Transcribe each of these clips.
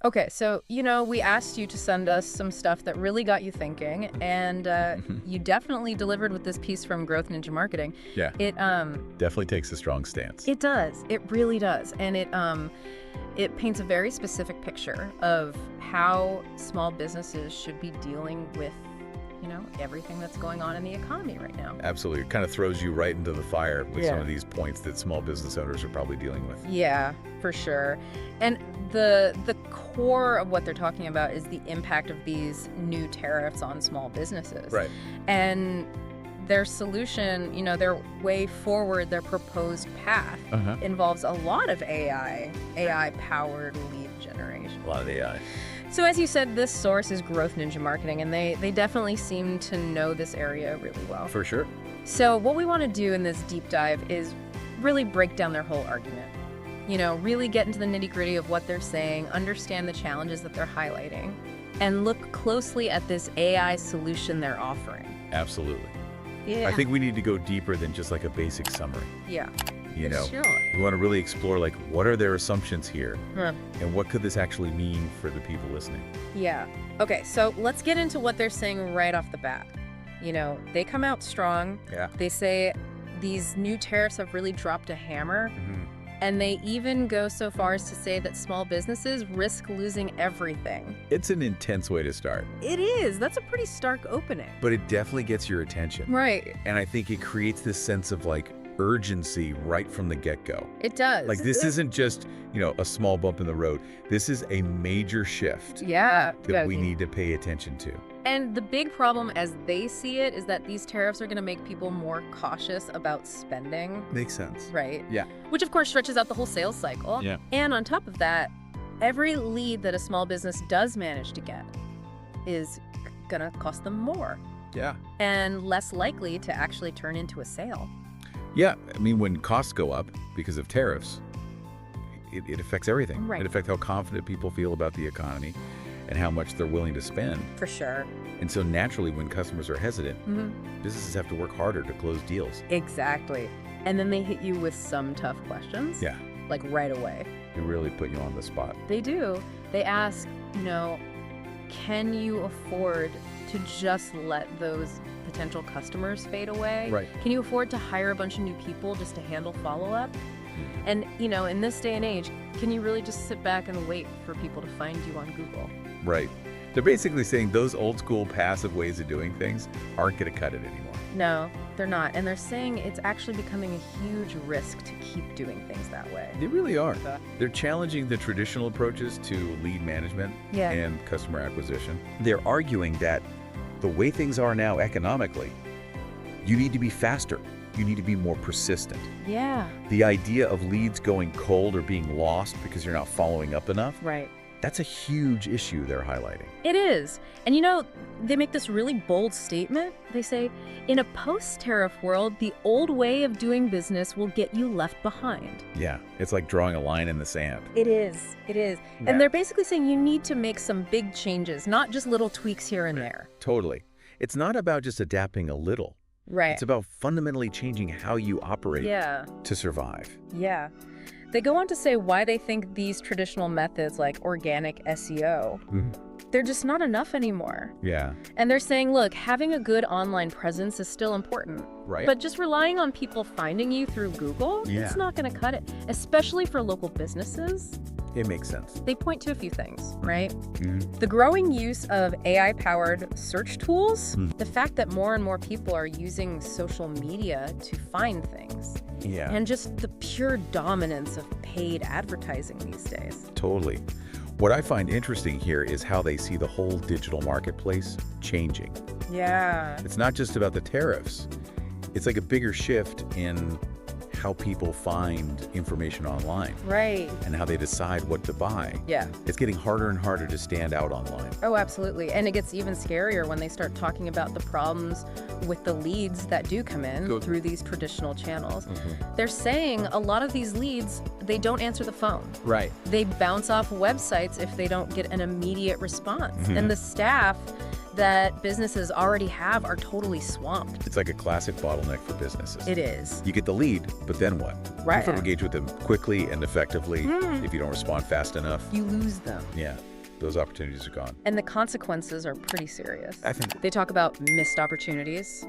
Okay, so, we asked you to send us some stuff that really got you thinking, and you definitely delivered with this piece from Growth Ninja Marketing. Yeah. It Definitely takes a strong stance. it does. It really does. And it paints a very specific picture of how small businesses should be dealing with, everything that's going on in the economy right now. Absolutely. It kind of throws you right into the fire with some Yeah. of these points that small business owners are probably dealing with. Yeah, for sure. And the core of what they're talking about is the impact of these new tariffs on small businesses. Right. And their solution, their way forward, their proposed path involves a lot of AI-powered lead generation. A lot of AI. So as you said, this source is Growth Ninja Marketing, and they definitely seem to know this area really well. For sure. So what we want to do in this deep dive is really break down their whole argument. Really get into the nitty-gritty of what they're saying, understand the challenges that they're highlighting, and look closely at this AI solution they're offering. Absolutely. Yeah. I think we need to go deeper than just like a basic summary. Yeah. Sure. Sure. We want to really explore what are their assumptions here Huh. and what could this actually mean for the people listening. Yeah. Okay, so let's get into what they're saying right off the bat. They come out strong. Yeah. They say these new tariffs have really dropped a hammer. And they even go so far as to say that small businesses risk losing everything. It's an intense way to start, It is. That's a pretty stark opening. but it definitely gets your attention. Right. And I think it creates this sense of urgency right from the get-go. It does. This isn't just, a small bump in the road. This is a major shift Yeah. that we need to pay attention to. And the big problem as they see it is that these tariffs are going to make people more cautious about spending. Makes sense. Right. Yeah. Which of course stretches out the whole sales cycle. Yeah. And on top of that, every lead that a small business does manage to get is going to cost them more Yeah. and less likely to actually turn into a sale. Yeah. I mean, when costs go up because of tariffs, it affects everything. Right. It affects how confident people feel about the economy and how much they're willing to spend. For sure. And so naturally, when customers are hesitant, Mm-hmm. businesses have to work harder to close deals. Exactly. And then they hit you with some tough questions. Yeah. Right away. They really put you on the spot. They do. They ask, can you afford to just let those potential customers fade away? Right. Can you afford to hire a bunch of new people just to handle follow-up? And, in this day and age, can you really just sit back and wait for people to find you on Google? Right. They're basically saying those old school passive ways of doing things aren't going to cut it anymore. No, they're not. And they're saying it's actually becoming a huge risk to keep doing things that way. They really are. They're challenging the traditional approaches to lead management Yeah. and customer acquisition. They're arguing that the way things are now economically, you need to be faster. You need to be more persistent. Yeah. The idea of leads going cold or being lost because you're not following up enough, Right. that's a huge issue they're highlighting. It is. And they make this really bold statement. They say, in a post-tariff world, the old way of doing business will get you left behind. Yeah, it's like drawing a line in the sand. It is. It is. Yeah. And they're basically saying you need to make some big changes, not just little tweaks here and there. Totally. It's not about just adapting a little. Right. It's about fundamentally changing how you operate Yeah. to survive. Yeah. They go on to say why they think these traditional methods like organic SEO, they're just not enough anymore. Yeah. And they're saying, look, having a good online presence is still important. Right. But just relying on people finding you through Google, Yeah. it's not going to cut it, especially for local businesses. It makes sense. They point to a few things, right? Mhm. The growing use of AI-powered search tools, the fact that more and more people are using social media to find things, Yeah, and just the pure dominance of paid advertising these days. totally. What I find interesting here is how they see the whole digital marketplace changing. Yeah. It's not just about the tariffs. It's like a bigger shift in how people find information online Right. and how they decide what to buy. Yeah. It's getting harder and harder to stand out online. Oh, absolutely. And it gets even scarier when they start talking about the problems with the leads that do come in through these traditional channels. They're saying a lot of these leads, they don't answer the phone. Right. They bounce off websites if they don't get an immediate response. And the staff that businesses already have are totally swamped. It's like a classic bottleneck for businesses. It is. You get the lead, but then what? Right. You have to engage with them quickly and effectively. If you don't respond fast enough, You lose them. yeah. those opportunities are gone. And the consequences are pretty serious. I think. They talk about missed opportunities,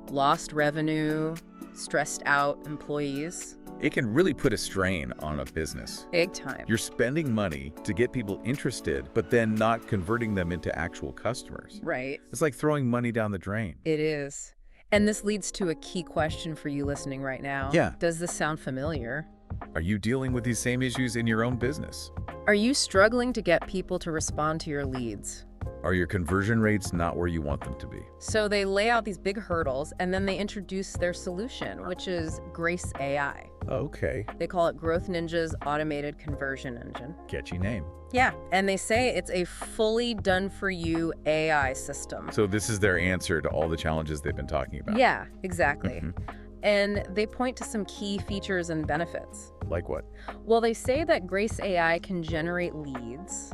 lost revenue, stressed out employees. It can really put a strain on a business. Big time. You're spending money to get people interested, but then not converting them into actual customers. Right. It's like throwing money down the drain. It is. And this leads to a key question for you listening right now. Yeah. Does this sound familiar? Are you dealing with these same issues in your own business? Are you struggling to get people to respond to your leads? Are your conversion rates not where you want them to be? So they lay out these big hurdles and then they introduce their solution, which is Grace AI. Okay. They call it Growth Ninja's automated conversion engine. Catchy name. Yeah, and they say it's a fully done-for-you AI system. So this is their answer to all the challenges they've been talking about. Yeah, exactly. And they point to some key features and benefits. Like what? Well, they say that Grace AI can generate leads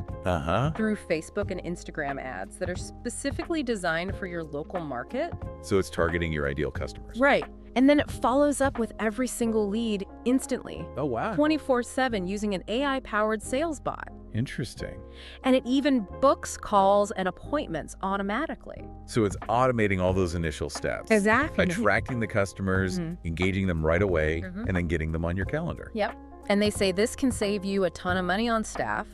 through Facebook and Instagram ads that are specifically designed for your local market. So it's targeting your ideal customers. Right. And then it follows up with every single lead instantly. Oh, wow. 24/7 using an AI-powered sales bot. Interesting. And it even books calls and appointments automatically. So it's automating all those initial steps. Exactly. Attracting the customers, engaging them right away, and then getting them on your calendar. Yep. And they say this can save you a ton of money on staff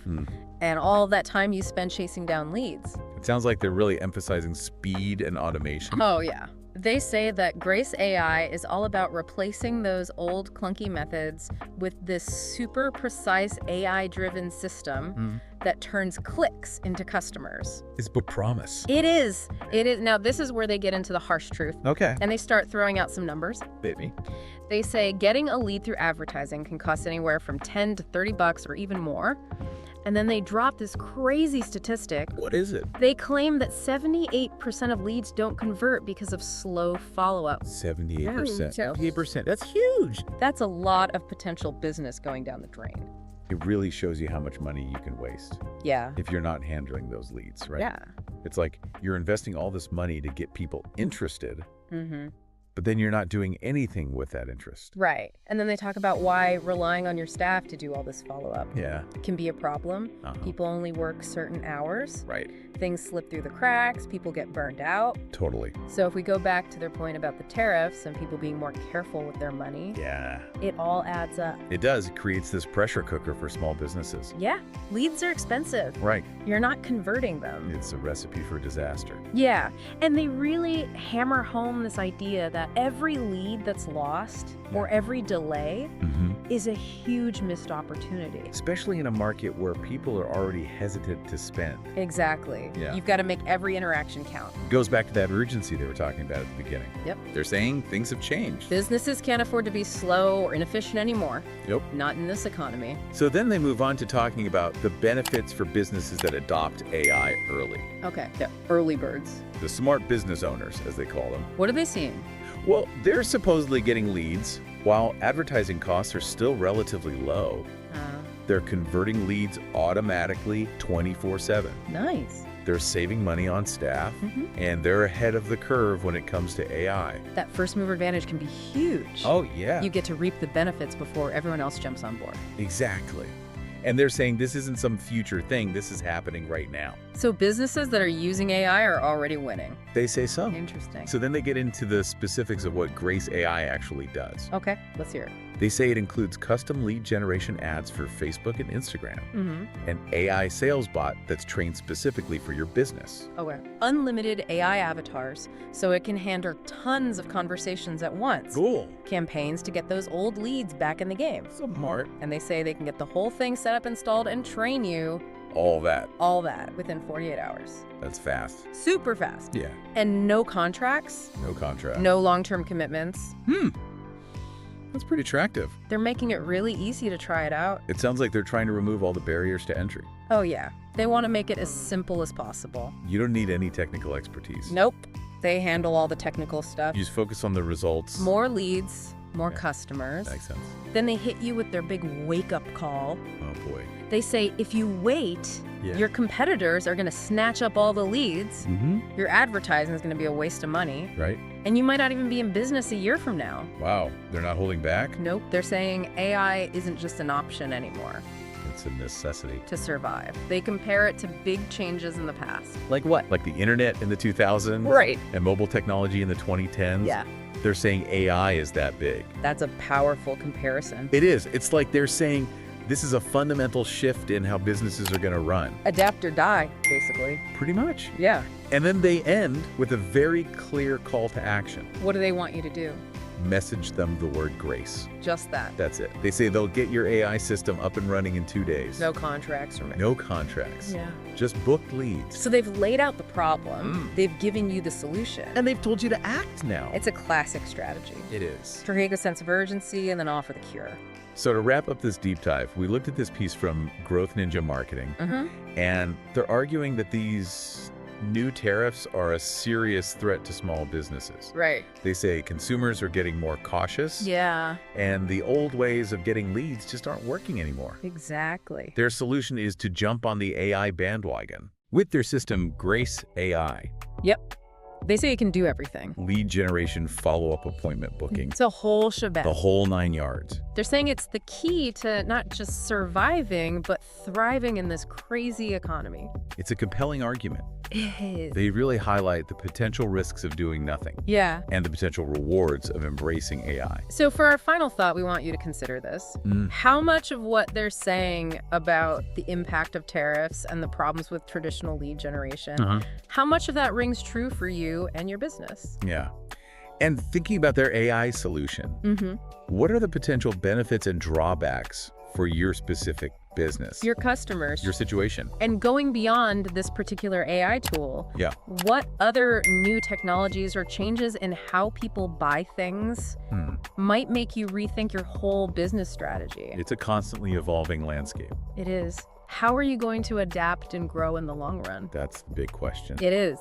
and all that time you spend chasing down leads. It sounds like they're really emphasizing speed and automation. Oh, yeah. They say that Grace AI is all about replacing those old clunky methods with this super precise AI-driven system that turns clicks into customers. It's a promise. It is. It is. Now, this is where they get into the harsh truth. Okay. And they start throwing out some numbers. Baby. They say getting a lead through advertising can cost anywhere from $10 to $30 or even more. And then they drop this crazy statistic. What is it? They claim that 78% of leads don't convert because of slow follow-up. 78%. 78%. That's huge. That's a lot of potential business going down the drain. It really shows you how much money you can waste Yeah. if you're not handling those leads, right? Yeah. It's like you're investing all this money to get people interested, Mm-hmm. but then you're not doing anything with that interest. Right. And then they talk about why relying on your staff to do all this follow-up Yeah. can be a problem. Uh-huh. People only work certain hours. Right. Things slip through the cracks. People get burned out. Totally. So if we go back to their point about the tariffs and people being more careful with their money, Yeah. it all adds up. It does. It creates this pressure cooker for small businesses. Yeah. Leads are expensive. Right. You're not converting them. It's a recipe for disaster. Yeah. And they really hammer home this idea that every lead that's lost or every delay is a huge missed opportunity. Especially in a market where people are already hesitant to spend. Exactly. Yeah. You've got to make every interaction count. It goes back to that urgency they were talking about at the beginning. Yep. They're saying things have changed. Businesses can't afford to be slow or inefficient anymore. Yep. Not in this economy. So then they move on to talking about the benefits for businesses that adopt AI early. Okay. The early birds. The smart business owners, as they call them. What are they seeing? Well, they're supposedly getting leads while advertising costs are still relatively low. They're converting leads automatically 24/7. Nice. They're saving money on staff, and they're ahead of the curve when it comes to AI. That first mover advantage can be huge. Oh, yeah. You get to reap the benefits before everyone else jumps on board. Exactly. And they're saying this isn't some future thing. This is happening right now. So businesses that are using AI are already winning. They say so. Interesting. So then they get into the specifics of what Grace AI actually does. Okay, let's hear it. They say it includes custom lead generation ads for Facebook and Instagram, an AI sales bot that's trained specifically for your business. Okay. Unlimited AI avatars, so it can handle tons of conversations at once. Cool. Campaigns to get those old leads back in the game. Smart. And they say they can get the whole thing set up, installed, and train you All that. all that within 48 hours. That's fast. Super fast. Yeah. And no contracts, No contract. no long-term commitments. That's pretty attractive. They're making it really easy to try it out. It sounds like they're trying to remove all the barriers to entry. Oh yeah, they want to make it as simple as possible. You don't need any technical expertise. Nope, they handle all the technical stuff. You just focus on the results. More leads, more Yeah. customers. Makes sense. Then they hit you with their big wake-up call. Oh, boy. They say if you wait, Yeah. your competitors are going to snatch up all the leads. Your advertising is going to be a waste of money. Right? And you might not even be in business a year from now. Wow. They're not holding back? Nope, they're saying AI isn't just an option anymore. it's a necessity. To survive. They compare it to big changes in the past. Like what? Like the internet in the 2000s Right. and mobile technology in the 2010s. Yeah. They're saying AI is that big. That's a powerful comparison. It is. It's like they're saying this is a fundamental shift in how businesses are going to run. Adapt or die, basically. Pretty much. Yeah. And then they end with a very clear call to action. What do they want you to do? Message them the word grace. Just that. That's it. They say they'll get your AI system up and running in 2 days. No contracts or No contracts. Yeah. Just booked leads. So they've laid out the problem. They've given you the solution. And they've told you to act now. It's a classic strategy. It is. To create a sense of urgency and then offer the cure. So to wrap up this deep dive, we looked at this piece from Growth Ninja Marketing, and they're arguing that these new tariffs are a serious threat to small businesses. Right. They say consumers are getting more cautious, Yeah. and the old ways of getting leads just aren't working anymore. Exactly. Their solution is to jump on the AI bandwagon with their system Grace AI. Yep. They say it can do everything. Lead generation, follow-up appointment booking, It's a whole shebang. the whole 9 yards. They're saying it's the key to not just surviving, but thriving in this crazy economy. It's a compelling argument. It is. They really highlight the potential risks of doing nothing Yeah. and the potential rewards of embracing AI. So for our final thought, we want you to consider this. How much of what they're saying about the impact of tariffs and the problems with traditional lead generation, how much of that rings true for you and your business? Yeah. And thinking about their AI solution, what are the potential benefits and drawbacks for your specific business, Your customers. your situation? And going beyond this particular AI tool, Yeah. what other new technologies or changes in how people buy things might make you rethink your whole business strategy? It's a constantly evolving landscape. It is. How are you going to adapt and grow in the long run? That's the big question. It is.